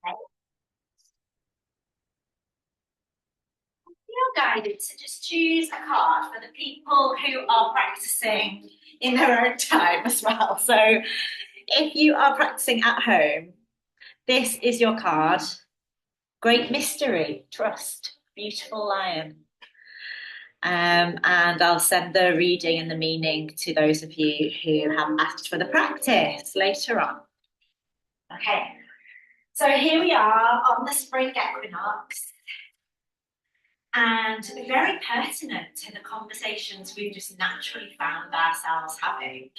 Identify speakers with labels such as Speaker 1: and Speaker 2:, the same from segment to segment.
Speaker 1: Okay. You're guided to just choose a card for the people who are practicing in their own time as well. So if you are practicing at home, this is your card. Great mystery, trust, beautiful lion. And I'll send the reading and the meaning to those of you who have asked for the practice later on. Okay, so here we are on the spring equinox, and very pertinent to the conversations we've just naturally found ourselves having.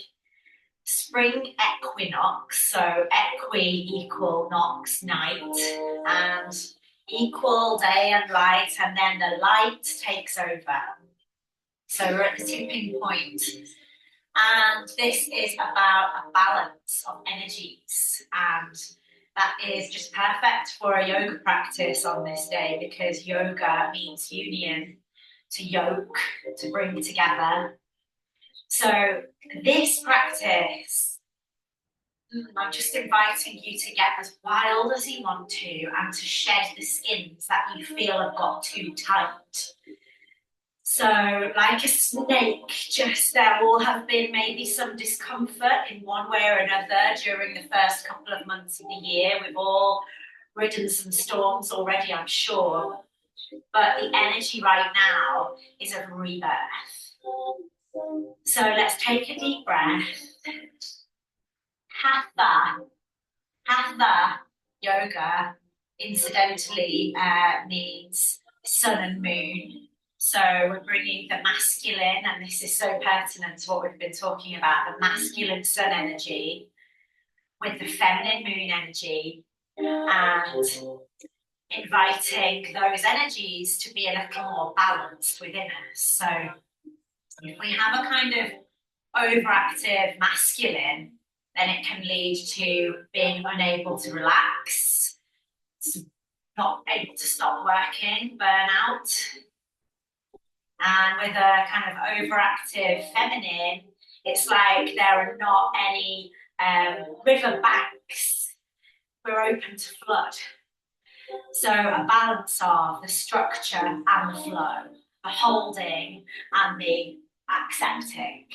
Speaker 1: Spring equinox, so equi equal nox night, and equal day and light, and then the light takes over. So we're at the tipping point. And this is about a balance of energies. And that is just perfect for a yoga practice on this day, because yoga means union, to yoke, to bring together. So this practice, I'm just inviting you to get as wild as you want to, and to shed the skins that you feel have got too tight. So like a snake, just there will have been maybe some discomfort in one way or another during the first couple of months of the year. We've all ridden some storms already, I'm sure. But the energy right now is of rebirth. So let's take a deep breath. Hatha. Hatha yoga, incidentally, means sun and moon. So we're bringing the masculine, and this is so pertinent to what we've been talking about, the masculine sun energy with the feminine moon energy, and inviting those energies to be a little more balanced within us. So if we have a kind of overactive masculine, then it can lead to being unable to relax, not able to stop working, burnout. And with a kind of overactive feminine, it's like there are not any river banks. We're open to flood. So a balance of the structure and the flow, the holding and the accepting,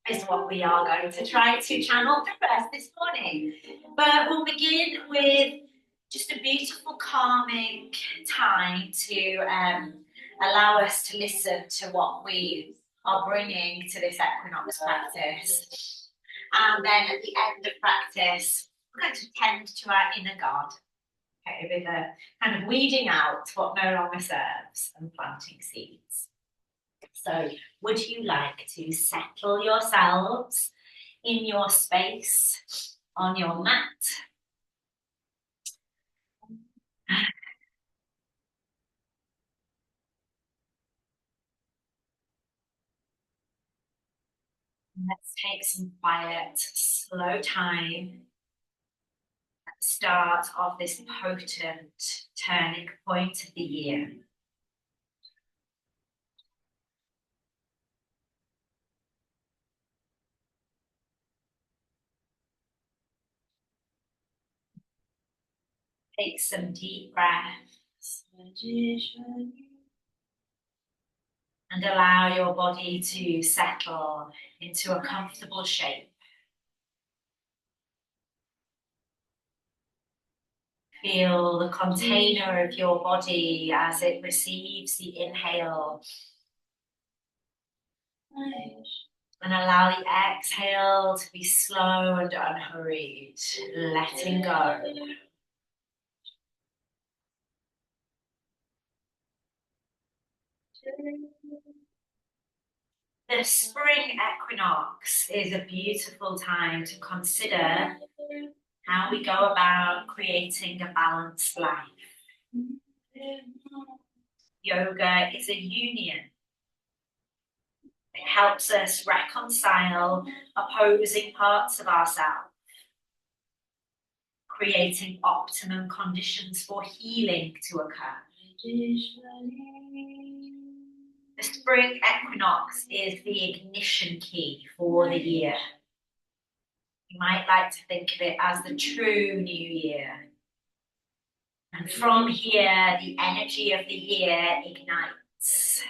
Speaker 1: is what we are going to try to channel through us this morning. But we'll begin with just a beautiful calming time to allow us to listen to what we are bringing to this equinox practice. And then at the end of practice, we're going to tend to our inner God, okay, with a kind of weeding out what no longer serves and planting seeds. So would you like to settle yourselves in your space on your mat? Let's take some quiet, slow time at the start of this potent turning point of the year. Take some deep breaths and allow your body to settle into a comfortable shape. Feel the container of your body as it receives the inhale. And allow the exhale to be slow and unhurried, letting go. The spring equinox is a beautiful time to consider how we go about creating a balanced life. Yoga is a union. It helps us reconcile opposing parts of ourselves, creating optimum conditions for healing to occur. The spring equinox is the ignition key for the year. You might like to think of it as the true new year. And from here, the energy of the year ignites.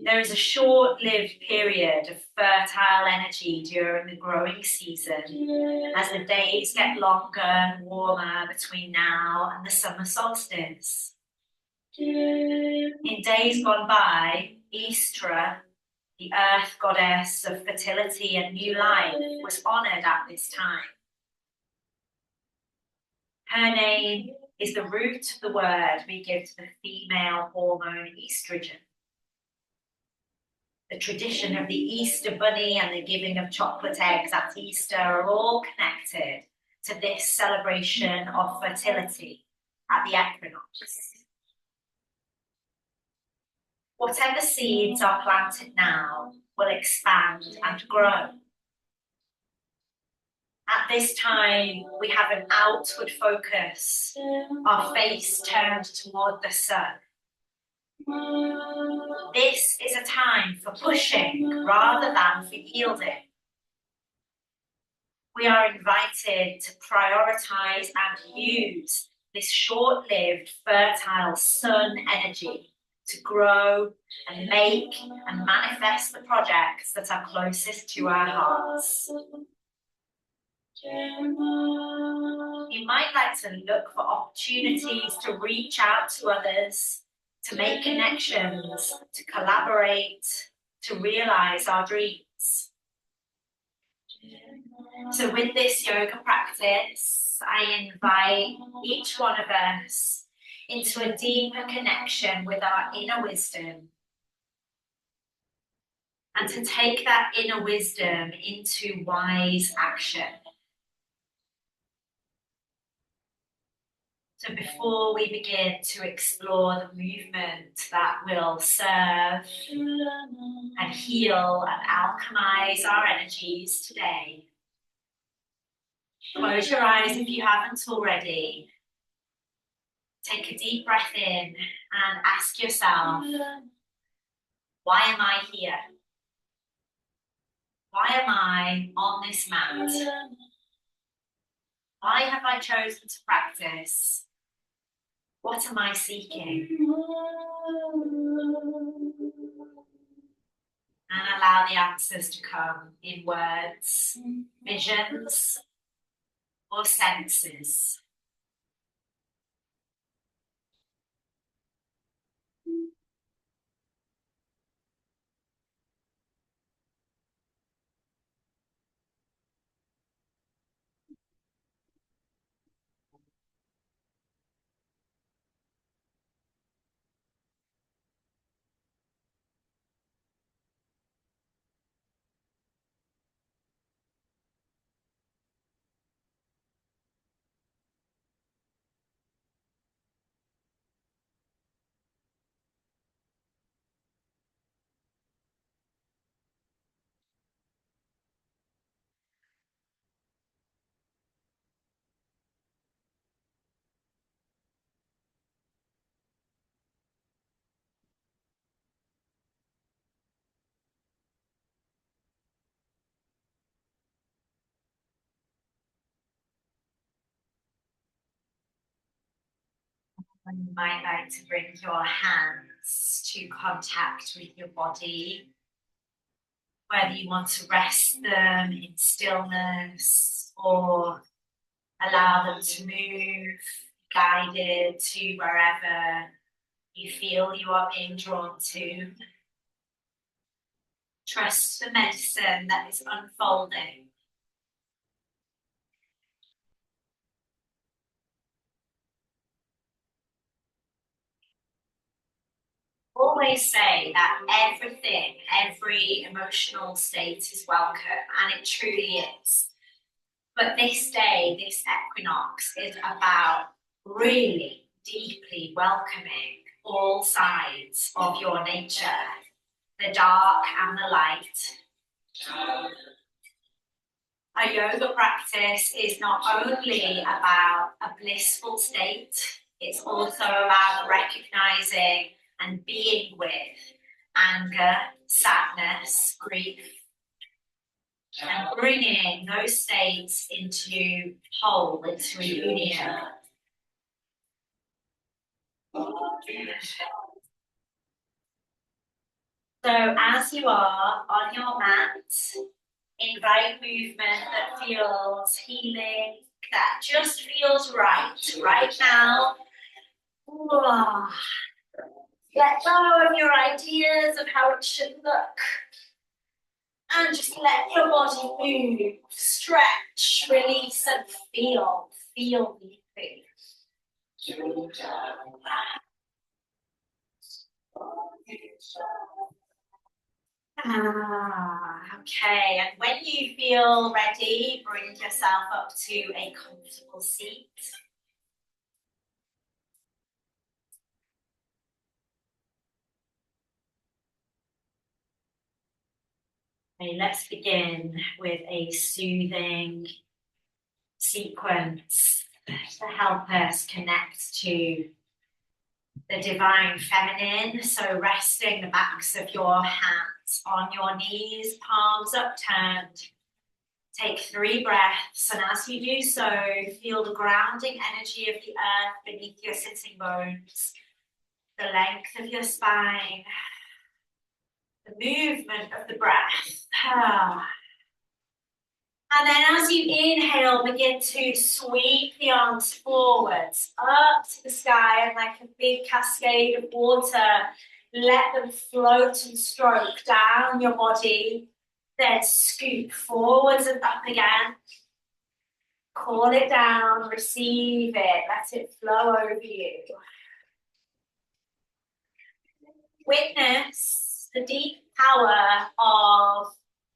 Speaker 1: There is a short-lived period of fertile energy during the growing season as the days get longer and warmer between now and the summer solstice. In days gone by, Easter, the earth goddess of fertility and new life, was honored at this time. Her name is the root of the word we give to the female hormone estrogen. The tradition of the Easter bunny and the giving of chocolate eggs at Easter are all connected to this celebration of fertility at the equinox. Whatever seeds are planted now will expand and grow. At this time, we have an outward focus, our face turned toward the sun. This is a time for pushing rather than for yielding. We are invited to prioritize and use this short-lived, fertile sun energy to grow and make and manifest the projects that are closest to our hearts. You might like to look for opportunities to reach out to others, to make connections, to collaborate, to realize our dreams. So with this yoga practice, I invite each one of us into a deeper connection with our inner wisdom, and to take that inner wisdom into wise action. So before we begin to explore the movement that will serve and heal and alchemize our energies today, close your eyes if you haven't already. Take a deep breath in and ask yourself, why am I here? Why am I on this mat? Why have I chosen to practice? What am I seeking? And allow the answers to come in words, visions, or senses. And you might like to bring your hands to contact with your body, whether you want to rest them in stillness or allow them to move, guided to wherever you feel you are being drawn to. Trust the medicine that is unfolding. Always say that everything, every emotional state is welcome, and it truly is. But this day, this equinox, is about really deeply welcoming all sides of your nature, the dark and the light. A yoga practice is not only about a blissful state, it's also about recognizing and being with anger, sadness, grief. And bringing those states into whole, into a union. So as you are on your mat, invite movement that feels healing, that just feels right now. Ooh. Let go of your ideas of how it should look. And just let your body move, stretch, release, and feel deeply. Okay, and when you feel ready, bring yourself up to a comfortable seat. Okay, let's begin with a soothing sequence to help us connect to the divine feminine. So resting the backs of your hands on your knees, palms upturned. Take 3 breaths, and as you do so, feel the grounding energy of the earth beneath your sitting bones, the length of your spine, the movement of the breath. And then as you inhale, begin to sweep the arms forwards, up to the sky, and like a big cascade of water, let them float and stroke down your body, then scoop forwards and up again. Call it down, receive it, let it flow over you. Witness the deep power of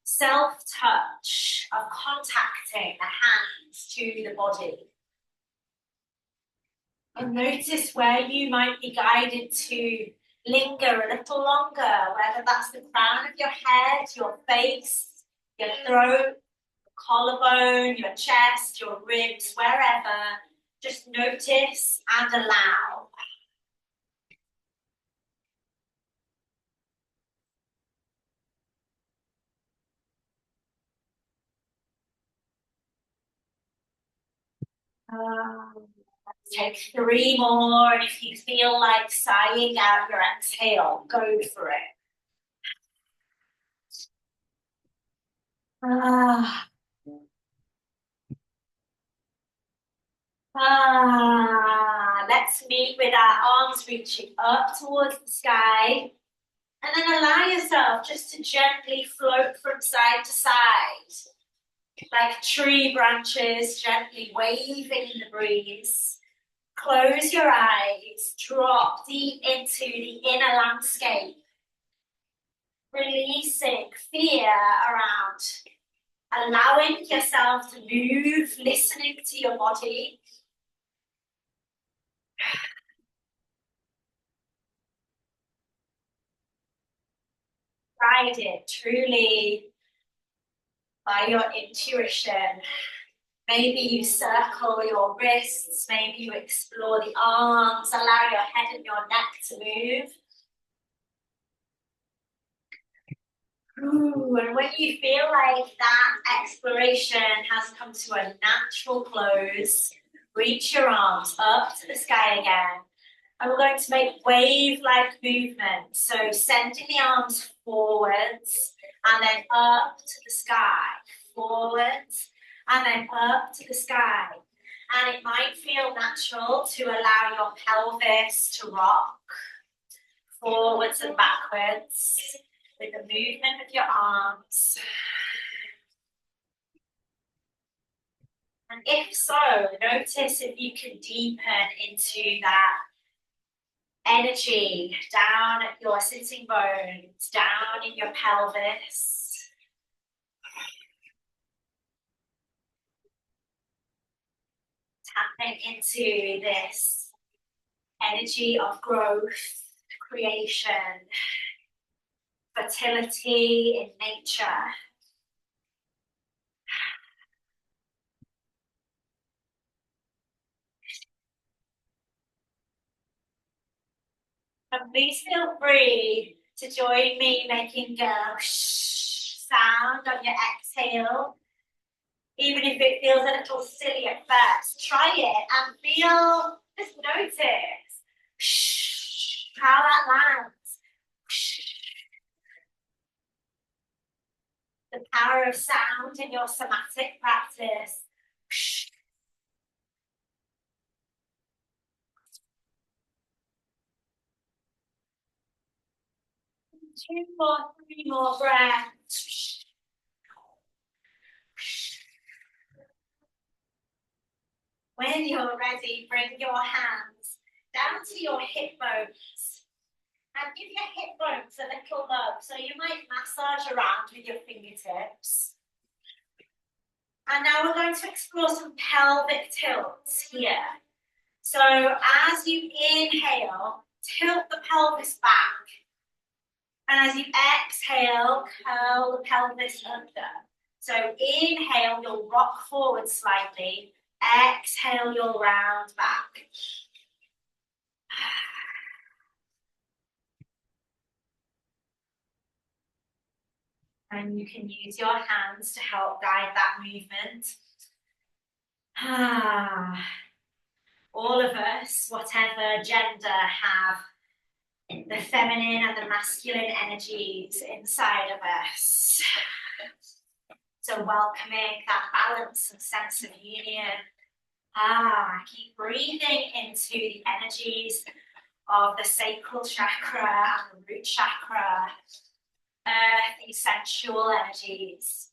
Speaker 1: self-touch, of contacting the hands to the body. And notice where you might be guided to linger a little longer, whether that's the crown of your head, your face, your throat, collarbone, your chest, your ribs, wherever. Just notice and allow. Take 3 more, and if you feel like sighing out your exhale, go for it. Let's meet with our arms reaching up towards the sky. And then allow yourself just to gently float from side to side, like tree branches gently waving in the breeze. Close your eyes, drop deep into the inner landscape, releasing fear around, allowing yourself to move, listening to your body. Guided truly by your intuition. Maybe you circle your wrists, maybe you explore the arms, allow your head and your neck to move. Ooh, and when you feel like that exploration has come to a natural close, reach your arms up to the sky again. And we're going to make wave-like movements. So sending the arms forwards and then up to the sky, forwards and then up to the sky. And it might feel natural to allow your pelvis to rock forwards and backwards with the movement of your arms. And if so, notice if you can deepen into that energy down at your sitting bones, down in your pelvis. Tapping into this energy of growth, creation, fertility in nature. And please feel free to join me making a sound on your exhale. Even if it feels a little silly at first, try it and feel, just notice how that lands. The power of sound in your somatic practice. Two more, three more breaths. When you're ready, bring your hands down to your hip bones and give your hip bones a little love. So you might massage around with your fingertips. And now we're going to explore some pelvic tilts here. So as you inhale, tilt the pelvis back. And as you exhale, curl the pelvis under. So inhale, you'll rock forward slightly. Exhale, you'll round back. And you can use your hands to help guide that movement. All of us, whatever gender, have the feminine and the masculine energies inside of us. So welcoming that balance and sense of union. Keep breathing into the energies of the sacral chakra and the root chakra, earthy sensual energies.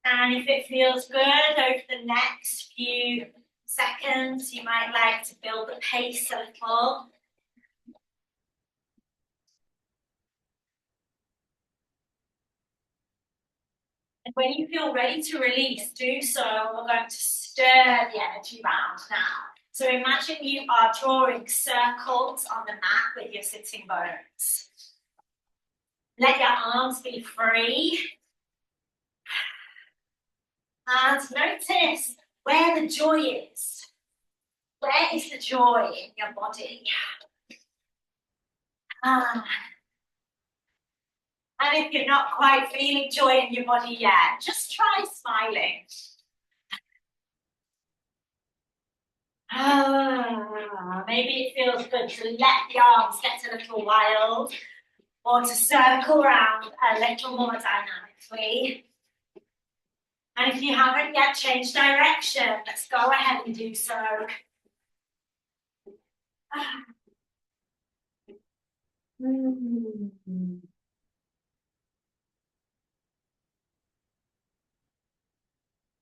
Speaker 1: And if it feels good over the next few seconds, you might like to build the pace a little. And when you feel ready to release, do so. We're going to stir the energy round now. So imagine you are drawing circles on the mat with your sitting bones. Let your arms be free. And notice where the joy is. Where is the joy in your body? And if you're not quite feeling joy in your body yet, just try smiling. Maybe it feels good to let the arms get a little wild or to circle around a little more dynamically. And if you haven't yet changed direction, let's go ahead and do so.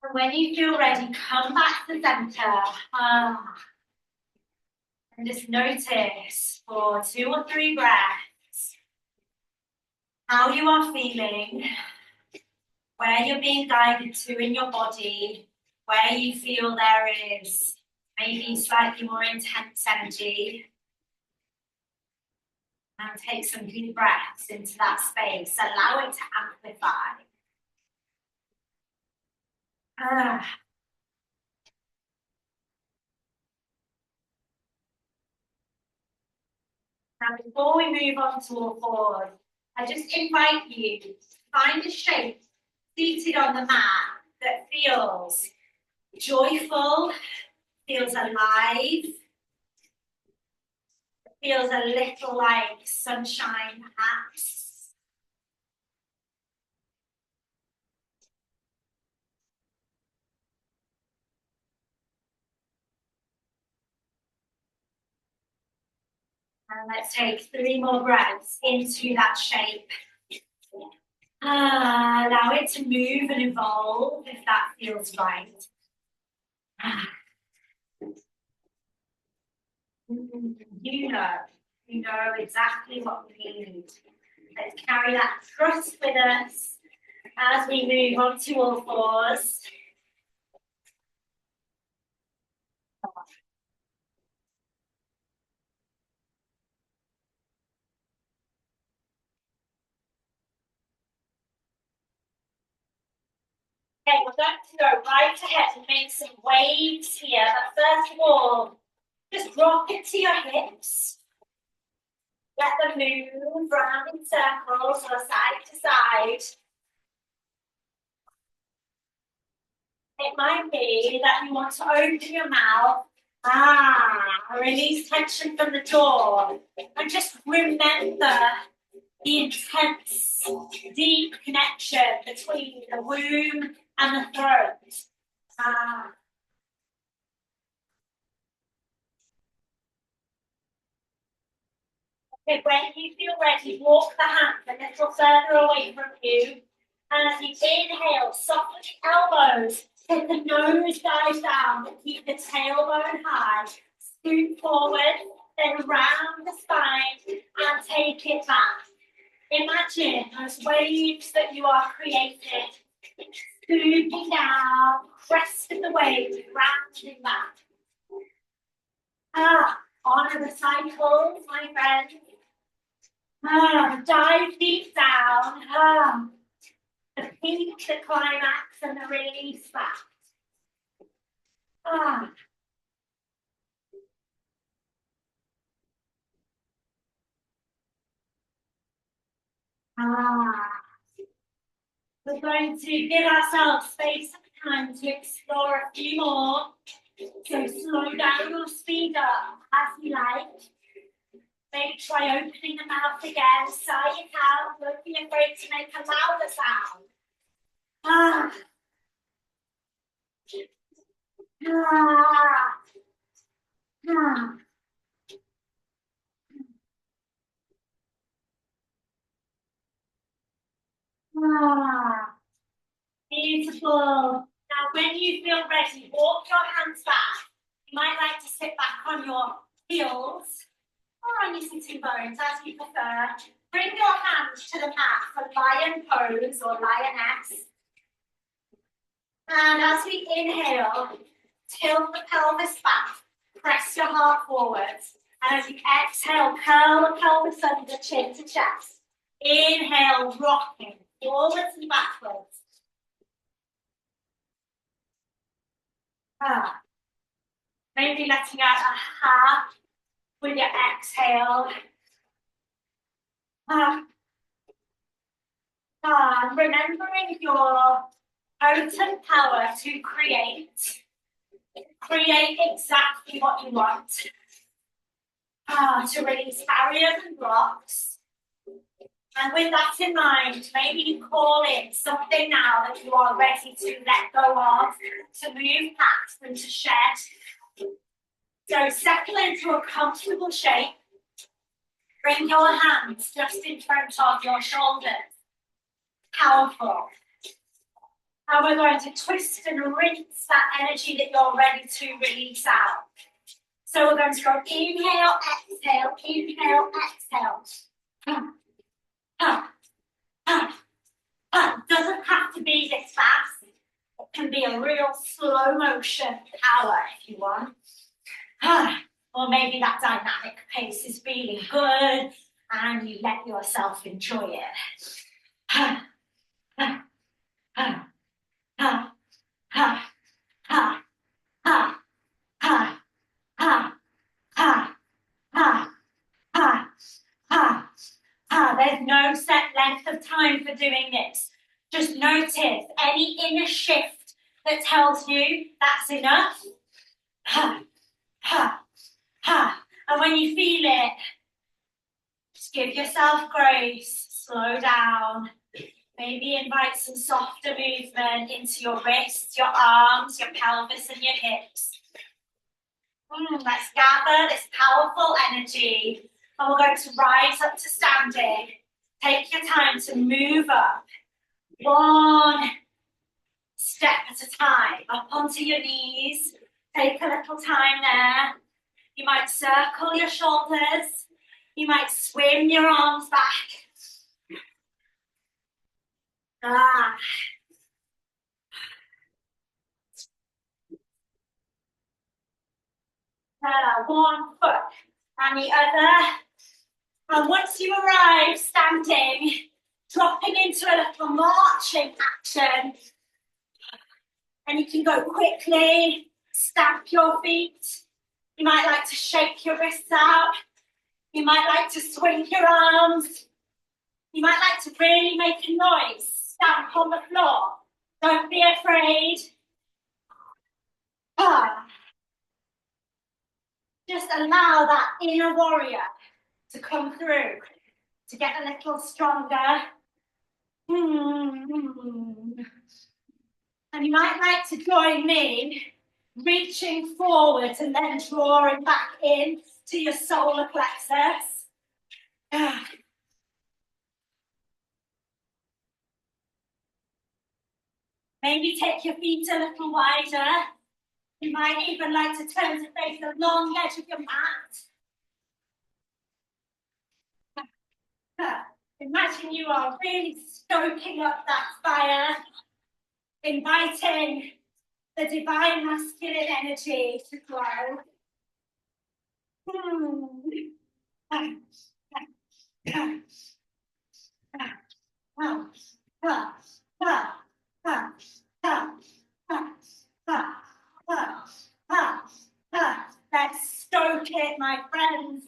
Speaker 1: And when you feel ready, come back to center. And just notice for 2 or 3 breaths how you are feeling, where you're being guided to in your body, where you feel there is maybe slightly more intense energy. And take some deep breaths into that space. Allow it to amplify. Now, before we move on to all fours, I just invite you to find a shape seated on the mat that feels joyful, feels alive, feels a little like sunshine, perhaps. And let's take 3 more breaths into that shape. Allow it to move and evolve if that feels right. You know exactly what we need. Let's carry that trust with us as we move on to all fours. Okay, we're going to go right ahead and make some waves here. But first of all, just drop into your hips. Let them move round in circles or side to side. It might be that you want to open your mouth, release tension from the jaw, and just remember the intense, deep connection between the womb and the throat. Okay, when you feel ready, walk the hands a little further away from you. And as you inhale, soften the elbows, take the nose dive down, and keep the tailbone high. Scoot forward, then round the spine, and take it back. Imagine those waves that you are creating. Scooping down, crest of the wave, rounding back. Honor the cycles, my friends. Dive deep down. The peak, the climax, and the release back. We're going to give ourselves space and time to explore a few more. So slow down or speed up as you like. Maybe try opening the mouth again, sigh it out, don't be afraid to make a louder sound. Beautiful. Now, when you feel ready, walk your hands back. You might like to sit back on your heels or on your sitting bones, as you prefer. Bring your hands to the mat for lion pose or lioness. And as we inhale, tilt the pelvis back, press your heart forwards. And as you exhale, curl the pelvis under, chin to chest. Inhale, rocking forwards and backwards. Maybe letting out a ha with your exhale. Remembering your potent power to create exactly what you want. To release barriers and blocks. And with that in mind, maybe you call in something now that you are ready to let go of, to move past and to shed. So settle into a comfortable shape. Bring your hands just in front of your shoulders. Powerful. And we're going to twist and rinse that energy that you're ready to release out. So we're going to go inhale, exhale, inhale, exhale. Doesn't have to be this fast. It can be a real slow motion power if you want. Or maybe that dynamic pace is feeling good and you let yourself enjoy it. There's no set length of time for doing this. Just notice any inner shift that tells you that's enough. And when you feel it, just give yourself grace, slow down. Maybe invite some softer movement into your wrists, your arms, your pelvis and your hips. Let's gather this powerful energy. And we're going to rise up to standing. Take your time to move up. One step at a time. Up onto your knees. Take a little time there. You might circle your shoulders. You might swim your arms back. One foot and the other. And once you arrive standing, dropping into a little marching action. And you can go quickly, stamp your feet. You might like to shake your wrists out. You might like to swing your arms. You might like to really make a noise. Stamp on the floor. Don't be afraid. Just allow that inner warrior to come through, to get a little stronger. And you might like to join me, reaching forward and then drawing back in to your solar plexus. Maybe take your feet a little wider. You might even like to turn to face the long edge of your mat. Imagine you are really stoking up that fire, inviting the divine masculine energy to grow. Let's stoke it, my friends.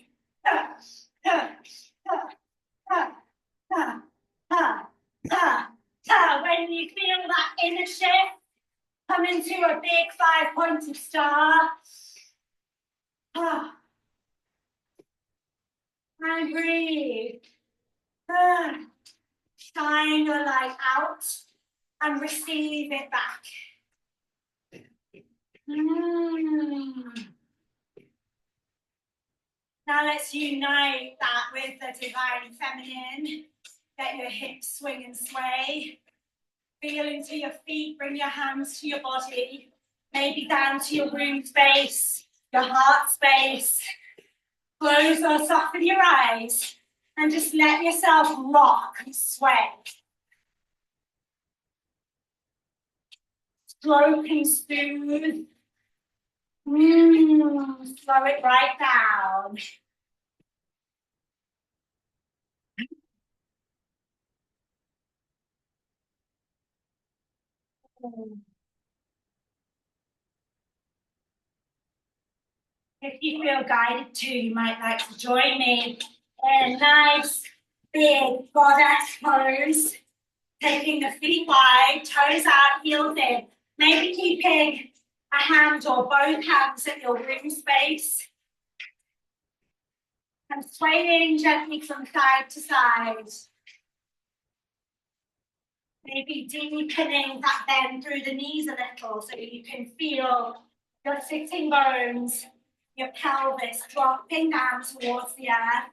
Speaker 1: When you feel that inner shift, come into a big 5-pointed star. And breathe. Shine your light out and receive it back. Now let's unite that with the divine feminine. Get your hips swing and sway. Feel into your feet, bring your hands to your body, maybe down to your womb space, your heart space. Close or soften your eyes and just let yourself rock and sway. Stroke and smooth. Slow it right down. If you feel guided to, you might like to join me in nice big goddess pose. Taking the feet wide, toes out, heels in. Maybe keeping a hand or both hands at your womb space. And swaying gently from side to side. Maybe deepening that bend through the knees a little so you can feel your sitting bones, your pelvis dropping down towards the earth.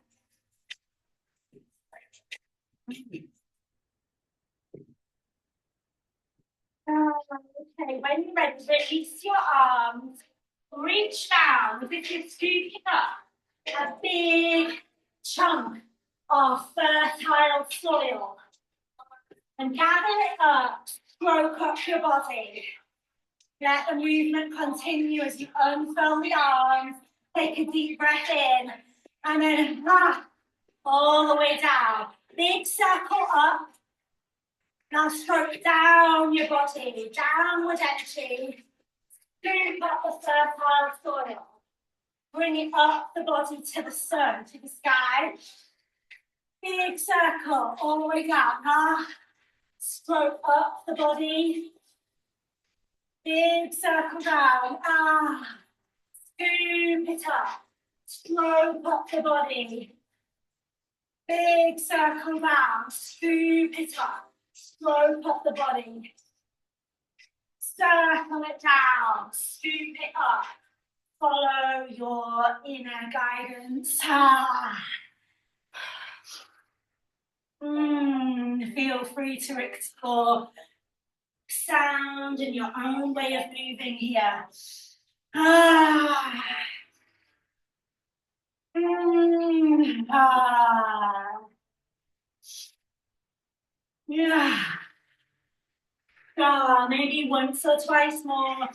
Speaker 1: Okay, when you're ready, release your arms, reach down as if you're scooping up a big chunk of fertile soil and gather it up, stroke up your body. Let the movement continue as you unfurl the arms, take a deep breath in, and then all the way down. Big circle up. Now stroke down your body, downward energy. Scoop up the fertile soil. Bring it up the body to the sun, to the sky. Big circle all the way down. Stroke up the body. Big circle down. Scoop it up. Stroke up the body. Big circle down. Scoop it up. Stroke up the body. Circle it down. Scoop it up. Follow your inner guidance. Feel free to explore sound and your own way of moving here. Yeah. Maybe once or twice more.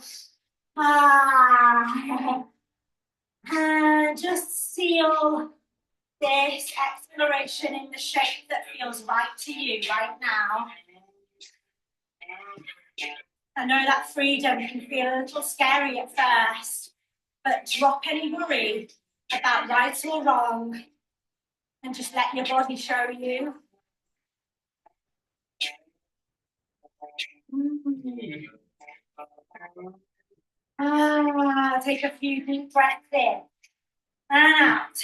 Speaker 1: And just seal this exploration in the shape that feels right to you right now. I know that freedom can feel a little scary at first, but drop any worry about right or wrong. And just let your body show you. Take a few deep breaths in and out.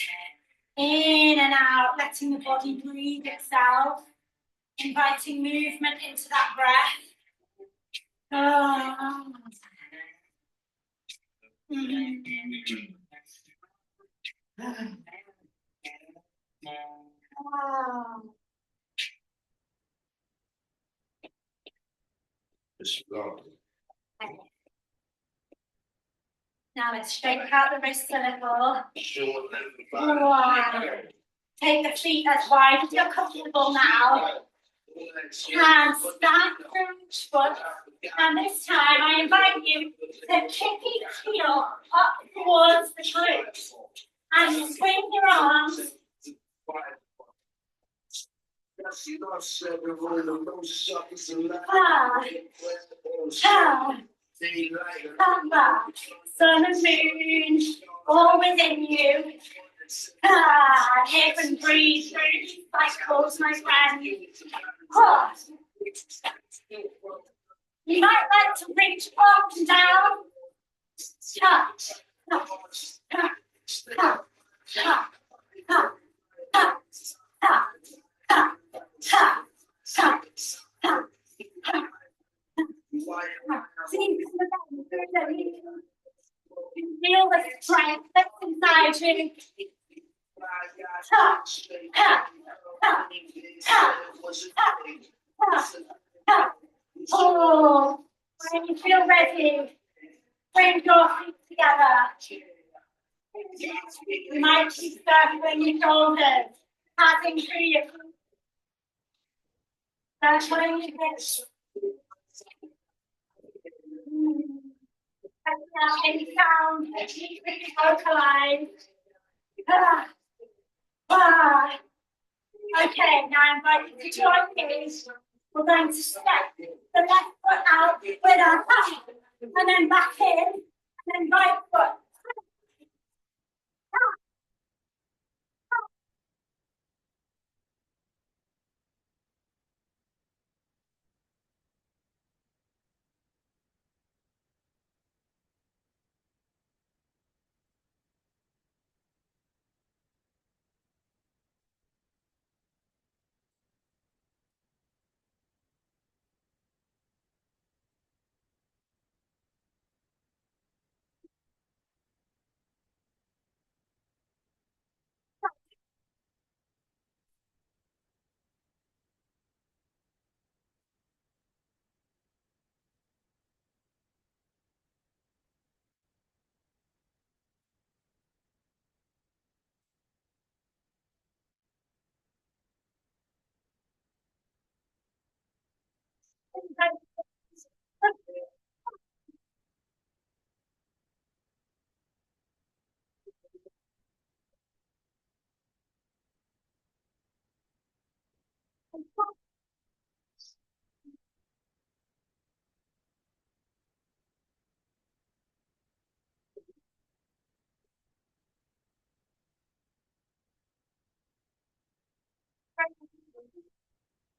Speaker 1: In and out, letting the body breathe itself, inviting movement into that breath. Now let's straighten out the wrists a little. Take the feet as wide as you're comfortable now. Hands stand each foot. And this time I invite you to kick each heel up towards the glutes. And swing your arms. Come back. Sun and moon, all within you. Live and breathe through these cycles, my friend. You might like to reach up and down. Touch. Feel the strength that's inside you. Oh, when you feel ready, bring your feet together. You might keep circling your shoulders, passing through your feet. That's when you get any sound that you vocalize. Okay, now I invite you to join me. We're going to step the left foot out with our thumb, and then back in, and then right foot.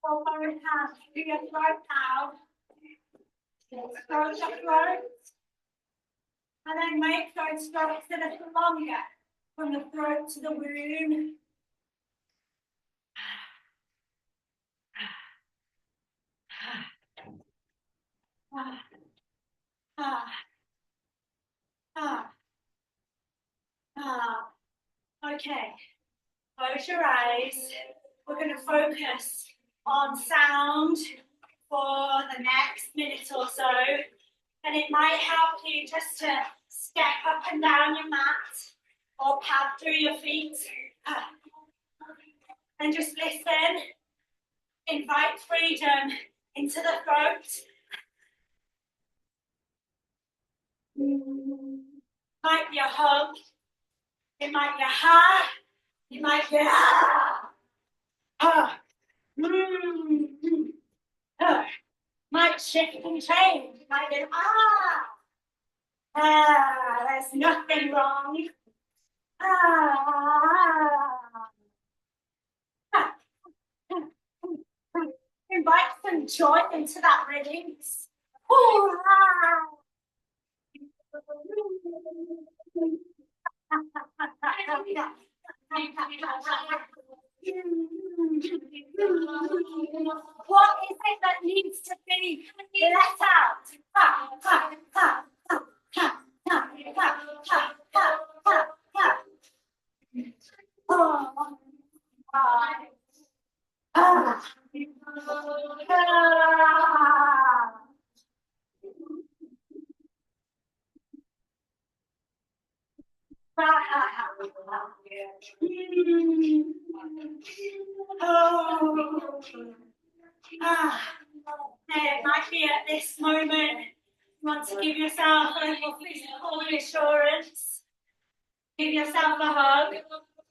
Speaker 1: Forward hand to your throat now. Throat to throat. And then make sure it strokes a little longer from the throat to the womb. Okay, close your eyes. We're going to focus on sound for the next minute or so. And it might help you just to step up and down your mat or pad through your feet. And just listen. Invite freedom into the throat. Might be a hug. It might be a ha. It might be a ha. Might shift and change. It might be there's nothing wrong. some joy into that release. What is it that needs to be let out? It might be at this moment you want to give yourself a little physical reassurance. Give yourself a hug.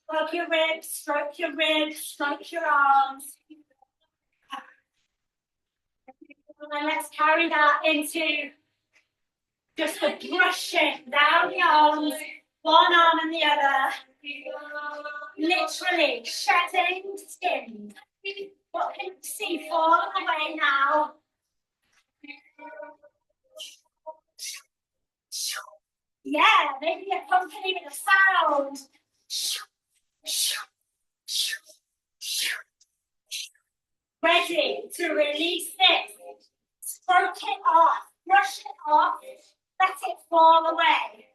Speaker 1: Hug your ribs, stroke your arms. And let's carry that into just the brushing down the arms, one arm and the other. Literally shedding skin. What can you see falling away now? Yeah, maybe accompany with a sound. Ready to release this. Stroke it off, brush it off, let it fall away.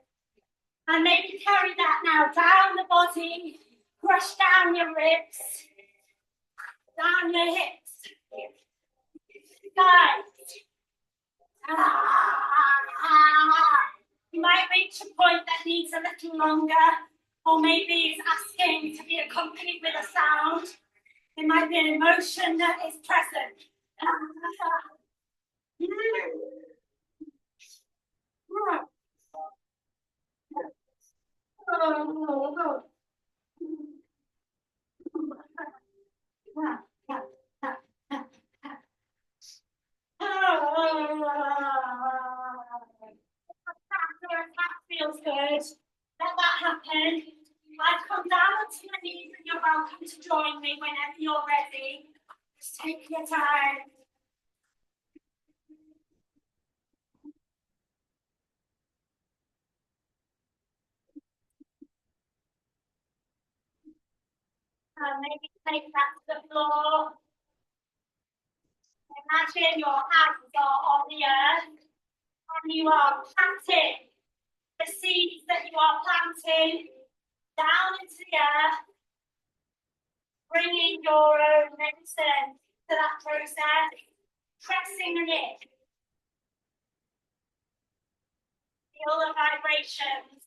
Speaker 1: And maybe carry that now down the body, brush down your ribs, down your hips, thighs. You might reach a point that needs a little longer, or maybe it's asking to be accompanied with a sound. It might be an emotion that is present. That feels good. Let that happen. I've come down to my knees and you're welcome to join me whenever you're ready. Just take your time. Maybe take that to the floor. Imagine your hands are on the earth and you are planting the seeds that you are planting down into the earth, bringing your own medicine to that process, pressing it. Feel the vibrations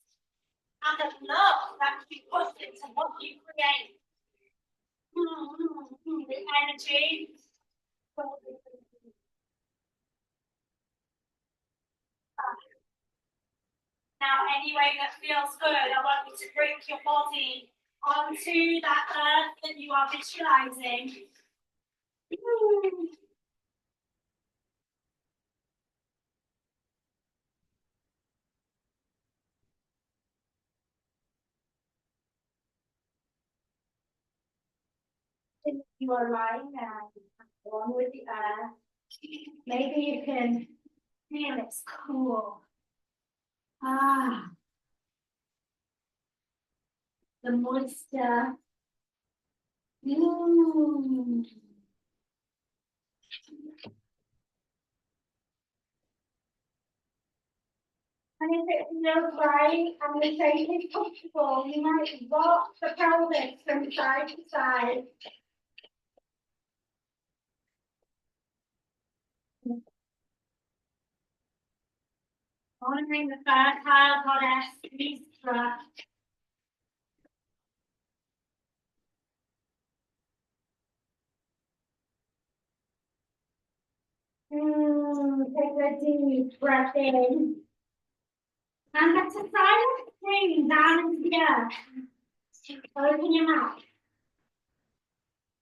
Speaker 1: and the love that you put into what you create. The energy. Now, any way that feels good, I want you to bring your body onto that earth that you are visualizing. If you are lying down, one with the earth, maybe you can feel it's cool. The moisture. And if it feels right and the shape is comfortable, you might rock the pelvis from side to side. Honoring the fertile goddess, Mistra. Take a deep breath in. And let a silent stream down into the earth. Open your mouth.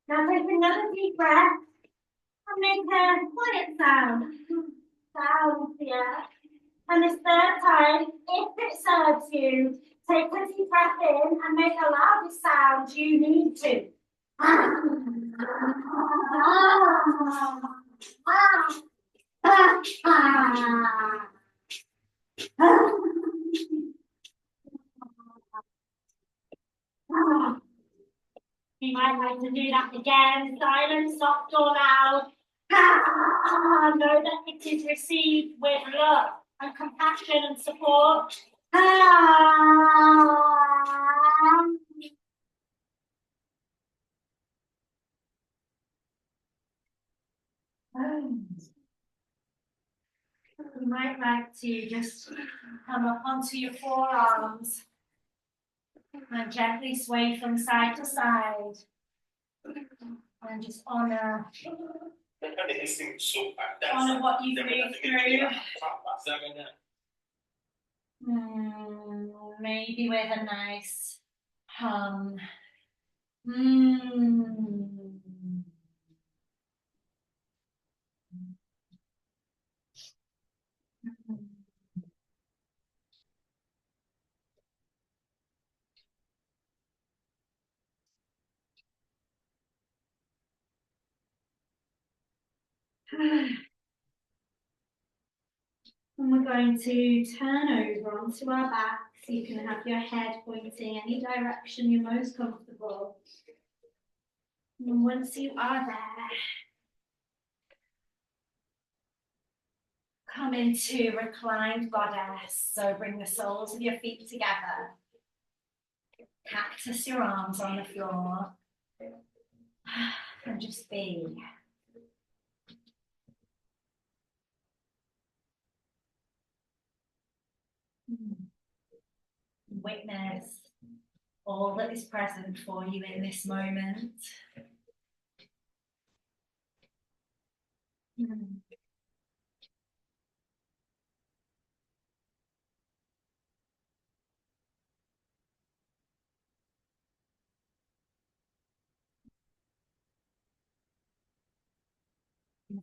Speaker 1: Now take another deep breath and make a quiet sound. Down into the earth. And this third time, if it serves you, take a deep breath in and make the loudest sound you need to. You might like to do that again, silent, soft or loud. Know that it is received with love and compassion and support. You might like to just come up onto your forearms and gently sway from side to side and just honor what you've moved through. Maybe with a nice hum. And we're going to turn over onto our back so you can have your head pointing any direction you're most comfortable. And once you are there, come into reclined goddess. So bring the soles of your feet together. Cactus your arms on the floor. And just be. Witness all that is present for you in this moment.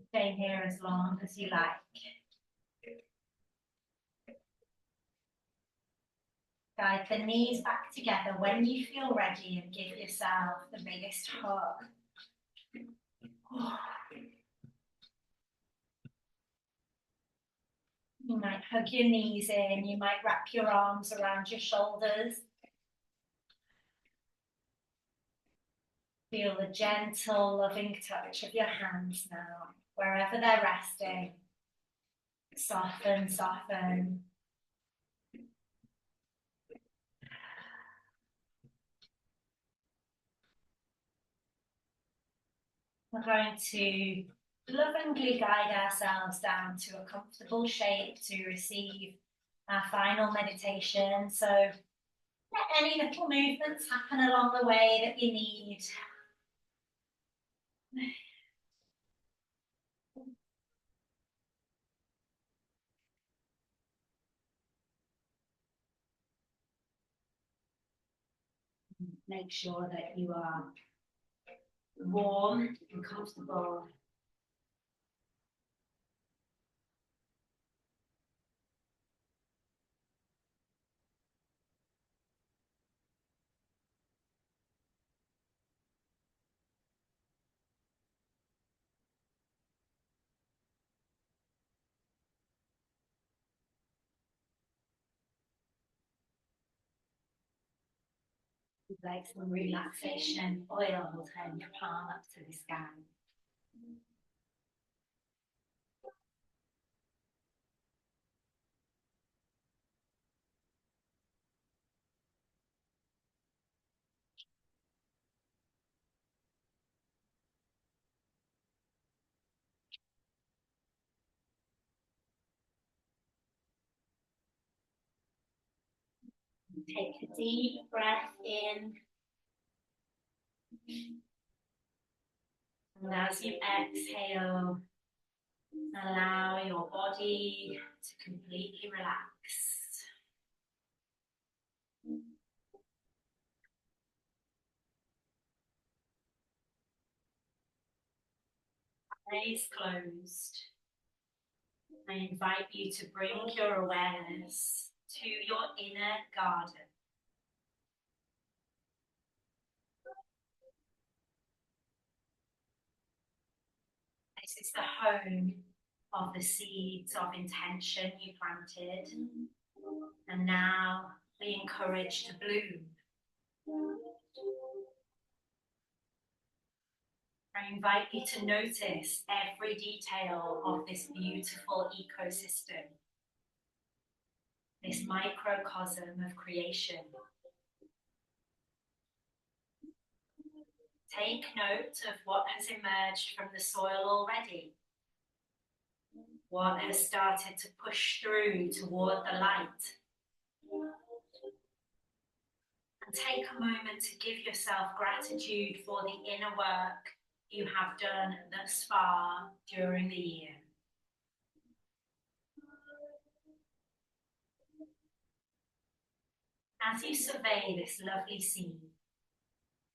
Speaker 1: Stay here as long as you like. Guide the knees back together when you feel ready and give yourself the biggest hug. You might hug your knees in, you might wrap your arms around your shoulders. Feel the gentle, loving touch of your hands now, wherever they're resting. Soften, soften. We're going to lovingly guide ourselves down to a comfortable shape to receive our final meditation. So let any little movements happen along the way that you need. Make sure that you are warm and comfortable. Like some relaxation oil will turn your palm up to the sky. Take a deep breath in. And as you exhale, allow your body to completely relax. Eyes closed. I invite you to bring your awareness to your inner garden. This is the home of the seeds of intention you planted, and now be encouraged to bloom. I invite you to notice every detail of this beautiful ecosystem, this microcosm of creation. Take note of what has emerged from the soil already, what has started to push through toward the light. And take a moment to give yourself gratitude for the inner work you have done thus far during the year. As you survey this lovely scene,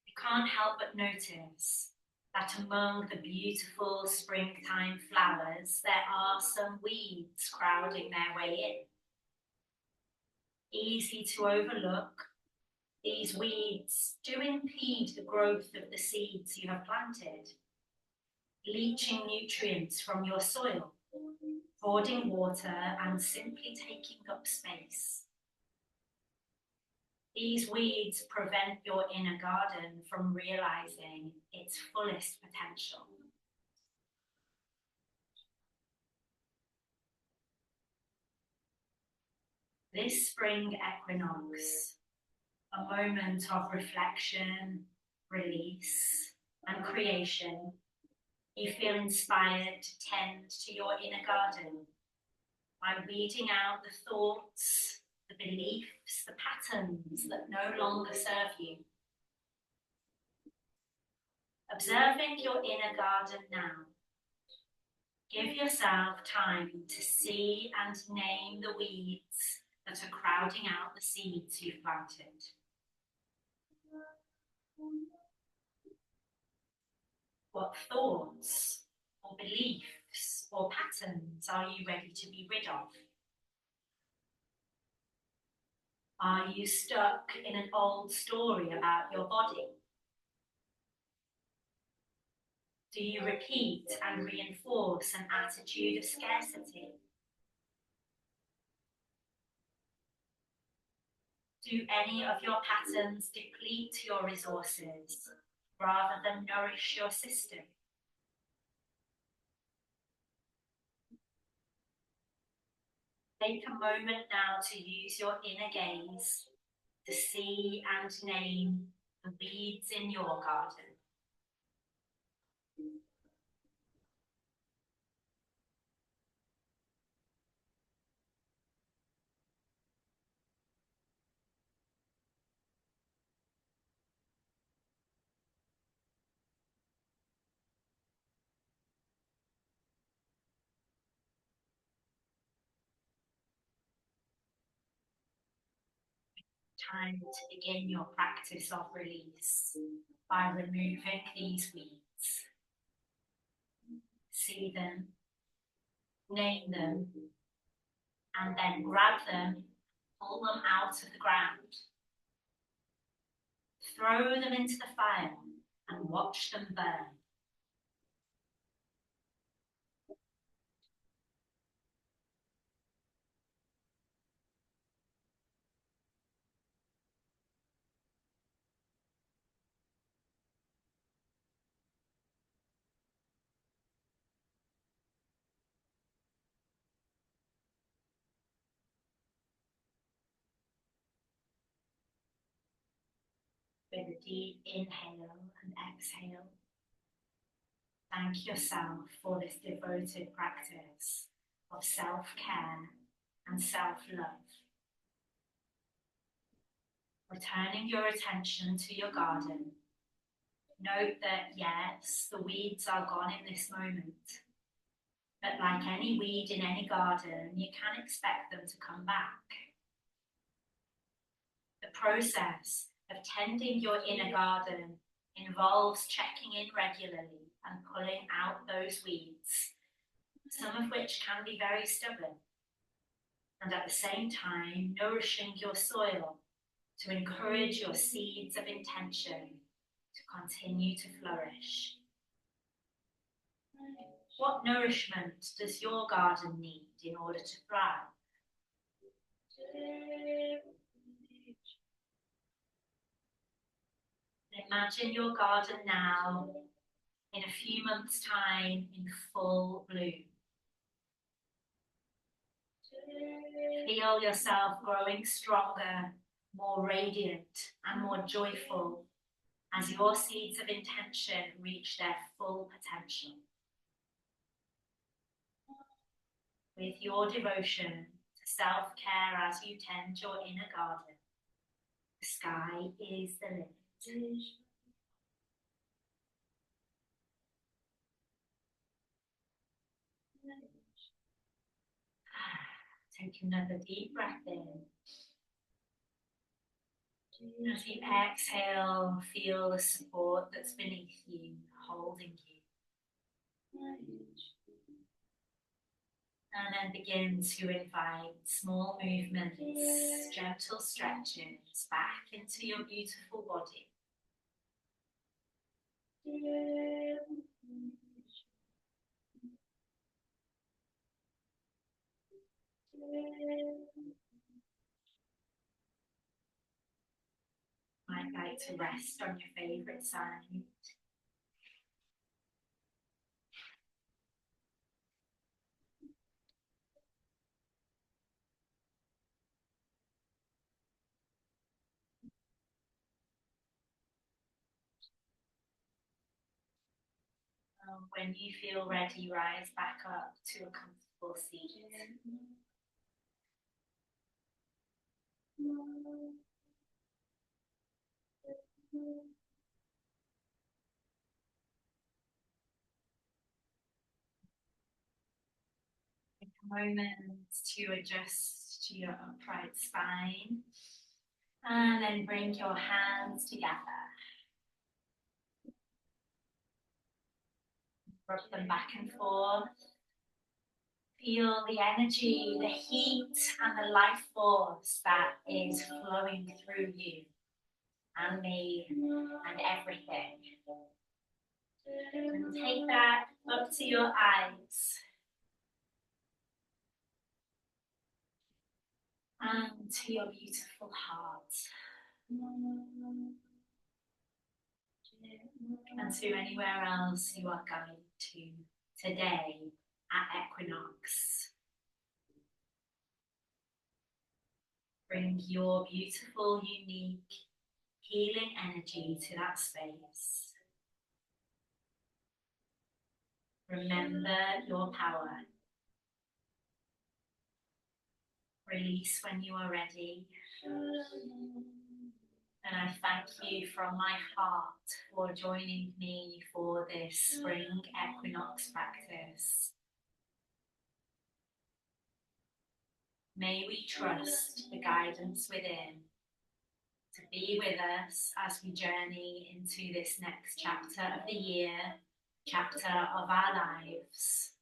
Speaker 1: you can't help but notice that among the beautiful springtime flowers, there are some weeds crowding their way in. Easy to overlook, these weeds do impede the growth of the seeds you have planted, leaching nutrients from your soil, hoarding water, and simply taking up space. These weeds prevent your inner garden from realizing its fullest potential. This spring equinox, a moment of reflection, release, and creation, you feel inspired to tend to your inner garden by weeding out the thoughts, the beliefs, the patterns that no longer serve you. Observing your inner garden now, give yourself time to see and name the weeds that are crowding out the seeds you've planted. What thoughts or beliefs or patterns are you ready to be rid of? Are you stuck in an old story about your body? Do you repeat and reinforce an attitude of scarcity? Do any of your patterns deplete your resources rather than nourish your system? Take a moment now to use your inner gaze to see and name the weeds in your garden. Time to begin your practice of release by removing these weeds. See them, name them, and then grab them, pull them out of the ground. Throw them into the fire and watch them burn. With a deep inhale and exhale, thank yourself for this devoted practice of self-care and self-love. Returning your attention to your garden, note that yes, the weeds are gone in this moment, but like any weed in any garden, you can expect them to come back. The process of tending your inner garden involves checking in regularly and pulling out those weeds, some of which can be very stubborn, and at the same time nourishing your soil to encourage your seeds of intention to continue to flourish. What nourishment does your garden need in order to thrive? Imagine your garden now, in a few months' time, in full bloom. Feel yourself growing stronger, more radiant, and more joyful as your seeds of intention reach their full potential. With your devotion to self-care as you tend your inner garden, the sky is the limit. Take another deep breath in. As you exhale, feel the support that's beneath you, holding you. And then begin to invite small movements, gentle stretches back into your beautiful body. Might like to rest on your favourite side. When you feel ready, rise back up to a comfortable seat. Take a moment to adjust to your upright spine, and then bring your hands together. Rub them back and forth. Feel the energy, the heat, and the life force that is flowing through you and me and everything. And take that up to your eyes and to your beautiful heart. And to anywhere else you are going to today at Equinox. Bring your beautiful, unique, healing energy to that space. Remember your power. Release when you are ready. And I thank you from my heart for joining me for this Spring Equinox practice. May we trust the guidance within to be with us as we journey into this next chapter of the year, chapter of our lives,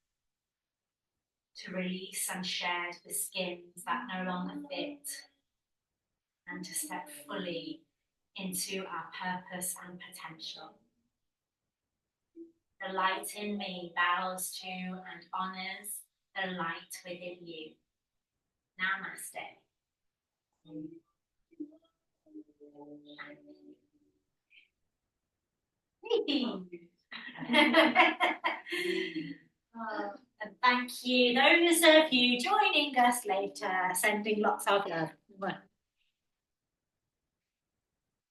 Speaker 1: to release and shed the skins that no longer fit, and to step fully into our purpose and potential. The light in me bows to and honors the light within you. Namaste. And thank you, those of you joining us later, sending lots of love.